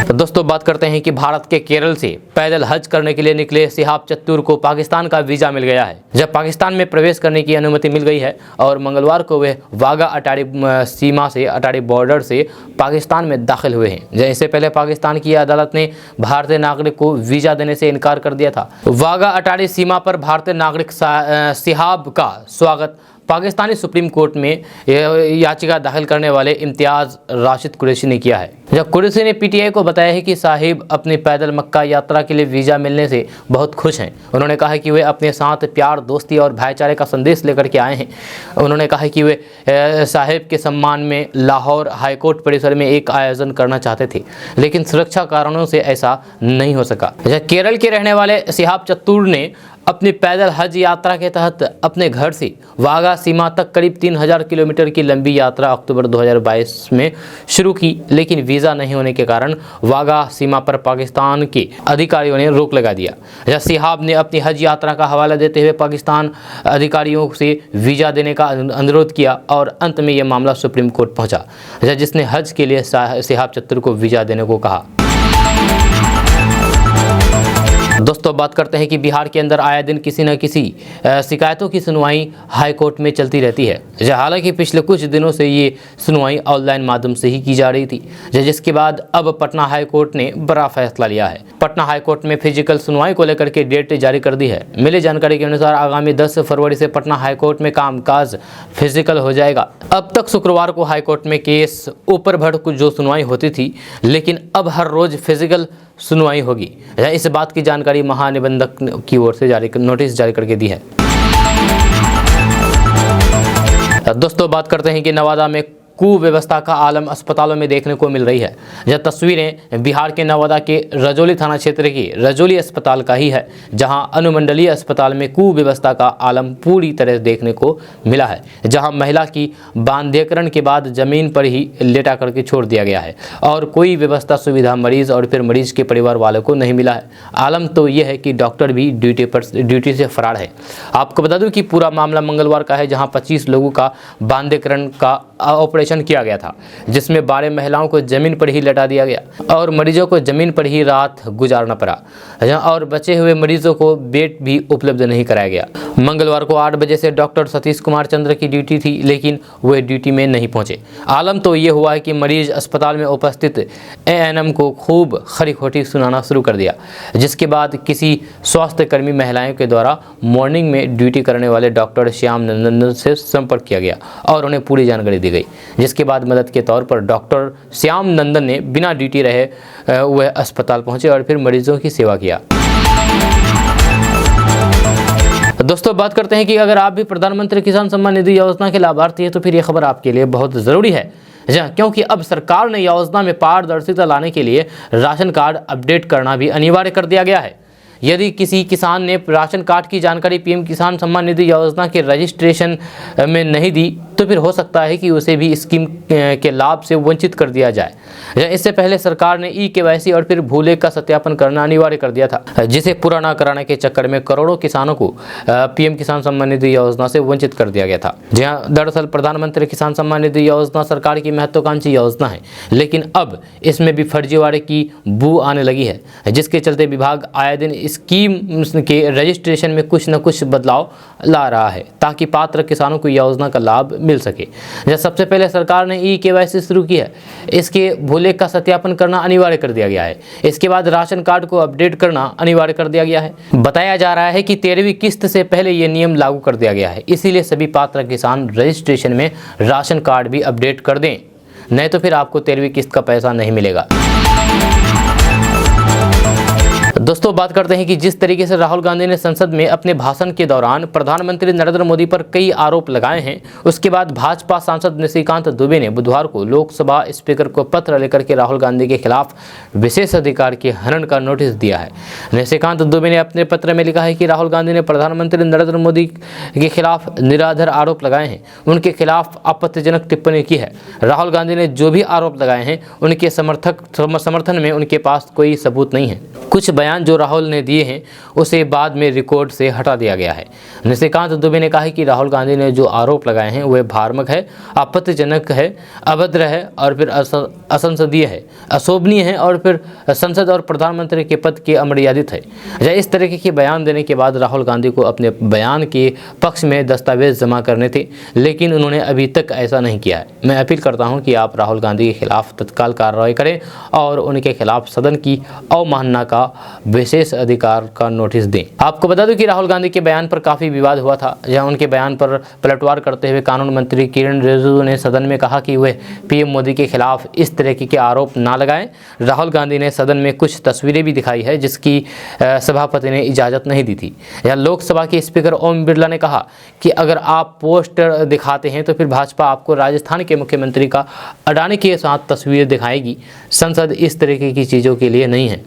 तो दोस्तों, बात करते हैं कि भारत के केरल से पैदल हज करने के लिए निकले सिहाब चत्तूर को पाकिस्तान का वीजा मिल गया है। जब पाकिस्तान में प्रवेश करने की अनुमति मिल गई है और मंगलवार को वे वाघा अटारी सीमा से अटारी बॉर्डर से पाकिस्तान में दाखिल हुए हैं। इससे पहले पाकिस्तान की अदालत ने भारतीय नागरिक को वीजा देने से इनकार कर दिया था। वाघा अटारी सीमा पर भारतीय नागरिक सिहाब का स्वागत पाकिस्तानी सुप्रीम कोर्ट में याचिका दाखिल करने वाले इम्तियाज राशिद कुरैशी ने किया है। जब कुरैशी ने पीटीआई को बताया है कि साहिब अपनी पैदल मक्का यात्रा के लिए वीज़ा मिलने से बहुत खुश हैं। उन्होंने कहा कि वे अपने साथ प्यार, दोस्ती और भाईचारे का संदेश लेकर के आए हैं। उन्होंने कहा कि वे साहिब के सम्मान में लाहौर हाईकोर्ट परिसर में एक आयोजन करना चाहते थे, लेकिन सुरक्षा कारणों से ऐसा नहीं हो सका। केरल के रहने वाले सिहाब चत्तूर ने अपनी पैदल हज यात्रा के तहत अपने घर से वाघा सीमा तक करीब 3000 किलोमीटर की लंबी यात्रा अक्टूबर 2022 में शुरू की, लेकिन वीज़ा नहीं होने के कारण वाघा सीमा पर पाकिस्तान के अधिकारियों ने रोक लगा दिया। सिहाब ने अपनी हज यात्रा का हवाला देते हुए पाकिस्तान अधिकारियों से वीज़ा देने का अनुरोध किया और अंत में यह मामला सुप्रीम कोर्ट पहुंचा, जिसने हज के लिए सिहाब चत्तूर को वीज़ा देने को कहा। दोस्तों, बात करते हैं कि बिहार के अंदर आए दिन किसी न किसी शिकायतों की सुनवाई हाई कोर्ट में चलती रहती है। हालांकि पिछले कुछ दिनों से ये सुनवाई ऑनलाइन माध्यम से ही की जा रही थी, जिसके बाद अब पटना हाई कोर्ट ने बड़ा फैसला लिया है। पटना हाई कोर्ट में फिजिकल सुनवाई को लेकर के डेट जारी कर दी है। मिली जानकारी के अनुसार आगामी 10 फरवरी से पटना हाई कोर्ट में कामकाज फिजिकल हो जाएगा। अब तक शुक्रवार को हाई कोर्ट में केस ऊपर भड़ जो सुनवाई होती थी, लेकिन अब हर रोज फिजिकल सुनवाई होगी। इस बात की जानकारी महानिबंधक की ओर से नोटिस जारी करके दी है। दोस्तों, बात करते हैं कि नवादा में कुव्यवस्था का आलम अस्पतालों में देखने को मिल रही है। यह तस्वीरें बिहार के नवादा के रजौली थाना क्षेत्र के रजौली अस्पताल का ही है, जहां अनुमंडलीय अस्पताल में कुव्यवस्था का आलम पूरी तरह देखने को मिला है। जहां महिला की बांध्यकरण के बाद जमीन पर ही लेटा करके छोड़ दिया गया है और कोई व्यवस्था सुविधा मरीज और फिर मरीज के परिवार वालों को नहीं मिला है। आलम तो यह है कि डॉक्टर भी ड्यूटी से फरार है। आपको बता दूं कि पूरा मामला मंगलवार का है, जहाँ 25 लोगों का बांध्यकरण का ऑपरेशन ऑपरेशन किया गया था, जिसमें 12 महिलाओं को जमीन पर ही लटा दिया गया और मरीजों को जमीन पर ही रात गुजारना पड़ा और बचे हुए मरीजों को बेड भी उपलब्ध नहीं कराया गया। मंगलवार को 8 बजे से डॉक्टर सतीश कुमार चंद्र की ड्यूटी थी, लेकिन वे ड्यूटी में नहीं पहुंचे। आलम तो ये हुआ है कि मरीज अस्पताल में उपस्थित एएनएम को खूब खरी खोटी सुनाना शुरू कर दिया, जिसके बाद किसी स्वास्थ्य कर्मी महिलाओं के द्वारा मॉर्निंग में ड्यूटी करने वाले डॉक्टर श्याम नंदन से संपर्क किया गया और उन्हें पूरी जानकारी दी गई, जिसके बाद मदद के तौर पर डॉक्टर श्याम नंदन ने बिना ड्यूटी रहे वह अस्पताल पहुंचे और फिर मरीजों की सेवा किया। दोस्तों, बात करते हैं कि अगर आप भी प्रधानमंत्री किसान सम्मान निधि योजना के लाभार्थी हैं तो फिर यह खबर आपके लिए बहुत ज़रूरी है, क्योंकि अब सरकार ने योजना में पारदर्शिता लाने के लिए राशन कार्ड अपडेट करना भी अनिवार्य कर दिया गया है। यदि किसी किसान ने राशन कार्ड की जानकारी पीएम किसान सम्मान निधि योजना के रजिस्ट्रेशन में नहीं दी तो फिर हो सकता है कि उसे भी स्कीम के लाभ से वंचित कर दिया जाए। इससे पहले सरकार ने ई-केवाईसी और फिर भूले का सत्यापन करना अनिवार्य कर दिया था, जिसे पूरा न कराने के चक्कर में करोड़ों किसानों को पीएम किसान सम्मान निधि योजना से वंचित कर दिया गया था। जी हाँ, दरअसल प्रधानमंत्री किसान सम्मान निधि योजना सरकार की महत्वाकांक्षी योजना है, लेकिन अब इसमें भी फर्जीवाड़े की बू आने लगी है, जिसके चलते विभाग आए दिन स्कीम के रजिस्ट्रेशन में कुछ न कुछ बदलाव ला रहा है ताकि पात्र किसानों को योजना का लाभ मिल सके। जब सबसे पहले सरकार ने ई-केवाईसी शुरू की है, इसके भूले का सत्यापन करना अनिवार्य कर दिया गया है। इसके बाद राशन कार्ड को अपडेट करना अनिवार्य कर दिया गया है। बताया जा रहा है कि 13वीं किस्त से पहले ये नियम लागू कर दिया गया है, इसीलिए सभी पात्र किसान रजिस्ट्रेशन में राशन कार्ड भी अपडेट कर दें, नहीं तो फिर आपको 13वीं किस्त का पैसा नहीं मिलेगा। दोस्तों, बात करते हैं कि जिस तरीके से राहुल गांधी ने संसद में अपने भाषण के दौरान प्रधानमंत्री नरेंद्र मोदी पर कई आरोप लगाए हैं, उसके बाद भाजपा सांसद निशिकांत दुबे ने बुधवार को लोकसभा स्पीकर को पत्र लेकर के राहुल गांधी के खिलाफ विशेष अधिकार के हनन का नोटिस दिया है। निशिकांत दुबे ने अपने पत्र में लिखा है कि राहुल गांधी ने प्रधानमंत्री नरेंद्र मोदी के खिलाफ निराधार आरोप लगाए हैं, उनके खिलाफ आपत्तिजनक टिप्पणी की है। राहुल गांधी ने जो भी आरोप लगाए हैं उनके समर्थन में उनके पास कोई सबूत नहीं है। कुछ बयान जो राहुल ने दिए हैं उसे बाद में रिकॉर्ड से हटा दिया गया है। निशिकांत दुबे ने कहा है कि राहुल गांधी ने जो आरोप लगाए हैं वह भ्रामक है, आपत्तिजनक है, अभद्र है और फिर असंसदीय है, अशोभनीय है और फिर संसद और प्रधानमंत्री के पद के अमर्यादित है। इस तरह के बयान देने के बाद राहुल गांधी को अपने बयान के पक्ष में दस्तावेज जमा करने थे, लेकिन उन्होंने अभी तक ऐसा नहीं किया है। मैं अपील करता हूं कि आप राहुल गांधी के खिलाफ तत्काल कार्रवाई करें और उनके खिलाफ सदन की अवमानना का विशेष अधिकार का नोटिस दें। आपको बता दूं कि राहुल गांधी के बयान पर काफी विवाद हुआ था, जहां उनके बयान पर पलटवार करते हुए कानून मंत्री किरण रिजिजू ने सदन में कहा कि वह पीएम मोदी के खिलाफ इस तरह के आरोप ना लगाएं। राहुल गांधी ने सदन में कुछ तस्वीरें भी दिखाई है जिसकी सभापति ने इजाजत नहीं दी थी। यह लोकसभा के स्पीकर ओम बिरला ने कहा कि अगर आप पोस्टर दिखाते हैं तो फिर भाजपा आपको राजस्थान के मुख्यमंत्री का अडानी के साथ तस्वीर दिखाएगी। संसद इस तरीके की चीजों के लिए नहीं है।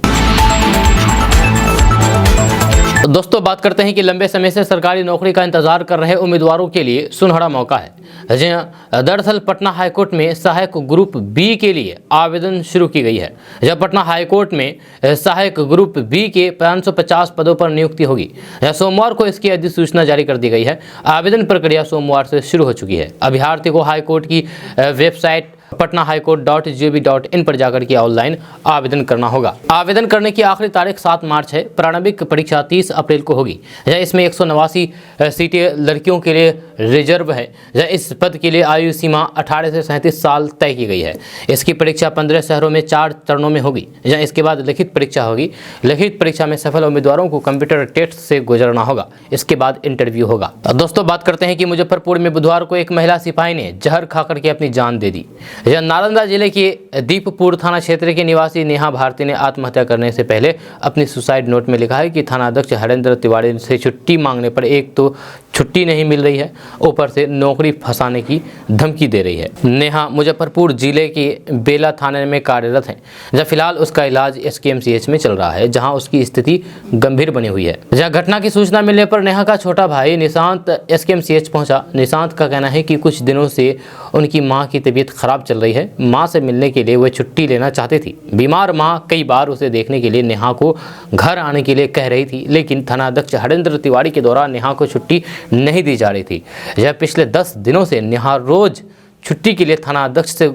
दोस्तों, बात करते हैं कि लंबे समय से सरकारी नौकरी का इंतजार कर रहे उम्मीदवारों के लिए सुनहरा मौका है। जी हां, दरअसल पटना हाईकोर्ट में सहायक ग्रुप बी के लिए आवेदन शुरू की गई है। जब पटना हाईकोर्ट में सहायक ग्रुप बी के 550 पदों पर नियुक्ति होगी। सोमवार को इसकी अधिसूचना जारी कर दी गई है। आवेदन प्रक्रिया सोमवार से शुरू हो चुकी है। अभ्यर्थी को हाईकोर्ट की वेबसाइट patnahighcourt.gov.in पर जाकर के ऑनलाइन आवेदन करना होगा। आवेदन करने की आखिरी तारीख 7 मार्च है। प्रारंभिक परीक्षा 30 अप्रैल को होगी। इसमें 189 सीटें लड़कियों के लिए रिजर्व है। इस पद के लिए आयु सीमा 18 से 37 साल तय की गई है। इसकी परीक्षा 15 शहरों में 4 चरणों में होगी। इसके बाद लिखित परीक्षा होगी। लिखित परीक्षा में सफल उम्मीदवारों को कंप्यूटर टेस्ट से गुजरना होगा। इसके बाद इंटरव्यू होगा। दोस्तों, बात करते हैं कि मुजफ्फरपुर में बुधवार को एक महिला सिपाही ने जहर खाकर के अपनी जान दे दी। नालंदा जिले के दीपपुर थाना क्षेत्र के निवासी नेहा भारती ने आत्महत्या करने से पहले अपनी सुसाइड नोट में लिखा है कि थानाध्यक्ष हरेंद्र तिवारी से छुट्टी मांगने पर एक तो छुट्टी नहीं मिल रही है, ऊपर से नौकरी फंसाने की धमकी दे रही है। नेहा मुजफ्फरपुर जिले के बेला थाने में कार्यरत है, जहाँ फिलहाल उसका इलाज SKMCH में चल रहा है, जहां उसकी स्थिति गंभीर बनी हुई है। जहां घटना की सूचना मिलने पर नेहा का छोटा भाई निशांत SKMCH पहुंचा। निशांत का कहना है कि कुछ दिनों से उनकी मां की तबीयत खराब चल रही है। मां से मिलने के लिए वह छुट्टी लेना चाहती थी। बीमार मां कई बार उसे देखने के लिए नेहा को घर आने के लिए कह रही थी, लेकिन थानाध्यक्ष हरेंद्र तिवारी के द्वारा नेहा को छुट्टी नहीं दी जा रही थी। यह पिछले 10 दिनों से नेहा रोज छुट्टी के लिए थाना अध्यक्ष से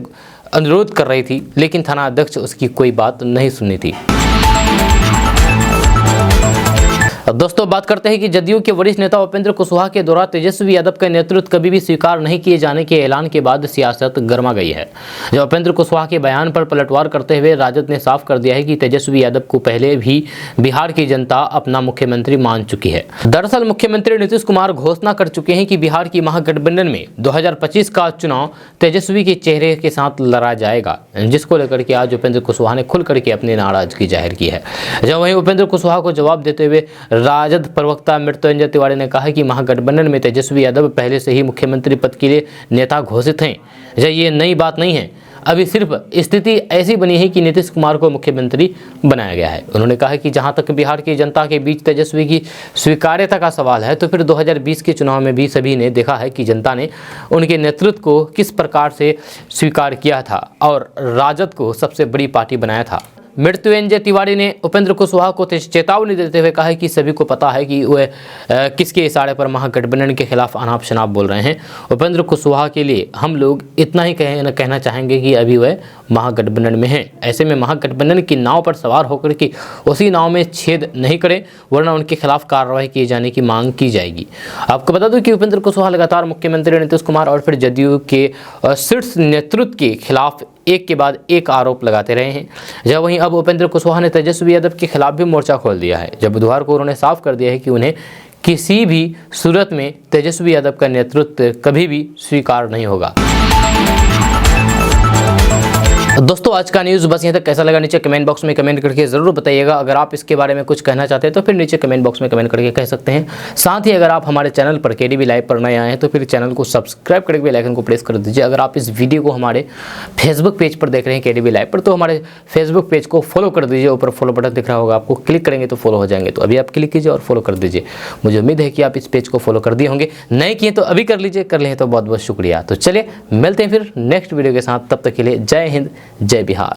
अनुरोध कर रही थी, लेकिन थाना अध्यक्ष उसकी कोई बात नहीं सुनी थी। अब दोस्तों बात करते हैं कि जदयू के वरिष्ठ नेता उपेंद्र कुशवाहा के द्वारा तेजस्वी यादव का नेतृत्व कभी भी स्वीकार नहीं किए जाने के ऐलान के बाद सियासत गर्मा गई है। जब उपेंद्र कुशवाहा के बयान पर पलटवार करते हुए राजद ने साफ कर दिया है कि तेजस्वी यादव को पहले भी बिहार की जनता अपना मुख्यमंत्री मान चुकी है। दरअसल मुख्यमंत्री नीतीश कुमार घोषणा कर चुके हैं कि बिहार की महागठबंधन में 2025 का चुनाव तेजस्वी के चेहरे के साथ लड़ा जाएगा, जिसको लेकर के आज उपेंद्र कुशवाहा ने खुल करके अपनी नाराजगी जाहिर की है। जब वहीं उपेंद्र कुशवाहा को जवाब देते हुए राजद प्रवक्ता मृत्युंजय तिवारी ने कहा कि महागठबंधन में तेजस्वी यादव पहले से ही मुख्यमंत्री पद के लिए नेता घोषित हैं। ये नई बात नहीं है, अभी सिर्फ स्थिति ऐसी बनी है कि नीतीश कुमार को मुख्यमंत्री बनाया गया है। उन्होंने कहा कि जहां तक बिहार की जनता के बीच तेजस्वी की स्वीकार्यता का सवाल है, तो फिर 2020 के चुनाव में भी सभी ने देखा है कि जनता ने उनके नेतृत्व को किस प्रकार से स्वीकार किया था और राजद को सबसे बड़ी पार्टी बनाया था। मृत्युंजय तिवारी ने उपेंद्र कुशवाहा को चेतावनी देते हुए कहा है कि सभी को पता है कि वे किसके इशारे पर महागठबंधन के खिलाफ अनाप शनाप बोल रहे हैं। उपेंद्र कुशवाहा के लिए हम लोग इतना ही कहना चाहेंगे कि अभी वह महागठबंधन में हैं। ऐसे में महागठबंधन की नाव पर सवार होकर के उसी नाव में छेद नहीं करें, वरना उनके खिलाफ कार्रवाई किए जाने की मांग की जाएगी। आपको बता दूं कि उपेंद्र कुशवाहा लगातार मुख्यमंत्री नीतीश कुमार और फिर जदयू के शीर्ष नेतृत्व के खिलाफ एक के बाद एक आरोप लगाते रहे हैं। जब वहीं अब उपेंद्र कुशवाहा ने तेजस्वी यादव के खिलाफ भी मोर्चा खोल दिया है। जब बुधवार को उन्होंने साफ कर दिया है कि उन्हें किसी भी सूरत में तेजस्वी यादव का नेतृत्व कभी भी स्वीकार नहीं होगा। दोस्तों आज का न्यूज़ बस यहाँ तक। कैसा लगा नीचे कमेंट बॉक्स में कमेंट करके ज़रूर बताइएगा। अगर आप इसके बारे में कुछ कहना चाहते हैं तो फिर नीचे कमेंट बॉक्स में कमेंट करके कह सकते हैं। साथ ही अगर आप हमारे चैनल पर केडीबी लाइव पर नए आए हैं तो फिर चैनल को सब्सक्राइब करके बेल आइकन को प्रेस कर दीजिए। अगर आप इस वीडियो को हमारे फेसबुक पेज पर देख रहे हैं केडीबी लाइव पर, तो हमारे फेसबुक पेज को फॉलो कर दीजिए। ऊपर फॉलो बटन दिख रहा होगा, आपको क्लिक करेंगे तो फॉलो हो जाएंगे। तो अभी आप क्लिक कीजिए और फॉलो कर दीजिए। मुझे उम्मीद है कि आप इस पेज को फॉलो कर दिए होंगे। नहीं किए तो अभी कर लीजिए, कर लें तो बहुत बहुत शुक्रिया। तो चलिए मिलते हैं फिर नेक्स्ट वीडियो के साथ। तब तक के लिए जय हिंद, जय बिहार।